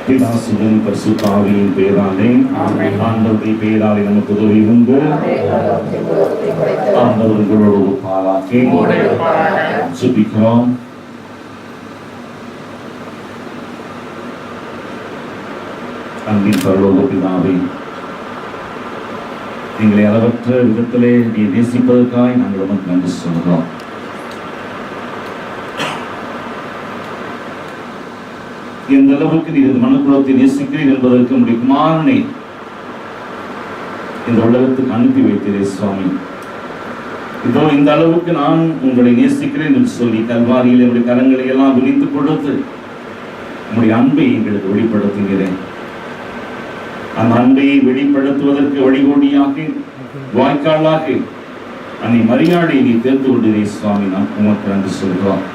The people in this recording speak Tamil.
பிதாசுதன் பரிசுத்த ஆவியின் பெயராலே ஆண்டவருடைய பெயராலே நமக்கு உதவி உண்டு. ஆண்டவர் உங்களோடு பாராட்டி ஜெபிக்கிறோம். அன்பின் பரலோக பிதாவே, எங்களை அளவற்ற விதத்திலே நீ நேசிப்பதற்காய் நாங்கள் உமக்கு நன்றி சொல்கிறோம். எந்த அளவுக்கு நீ மனுக்குலத்தை நேசிக்கிறீர் என்பதற்கு நம்முடைய குமாரனை இந்த உலகத்துக்கு அனுப்பி வைத்தீரே சுவாமி. இதோ இந்த அளவுக்கு நான் உங்களை நேசிக்கிறேன் என்று சொல்லி கல்வாரியில் என்னுடைய கரங்களை எல்லாம் விரித்துக் கொடுத்து உங்களுடைய அன்பை எங்களுக்கு வெளிப்படுத்துகிறேன். அந்த அன்பை வெளிப்படுத்துவதற்கு வழிகோடியாக வாய்க்காலாக அன்னை மரியாதை நீ தேர்ந்து கொண்டதே சுவாமி. நான் உமக்கு நன்றி சொல்கிறோம்.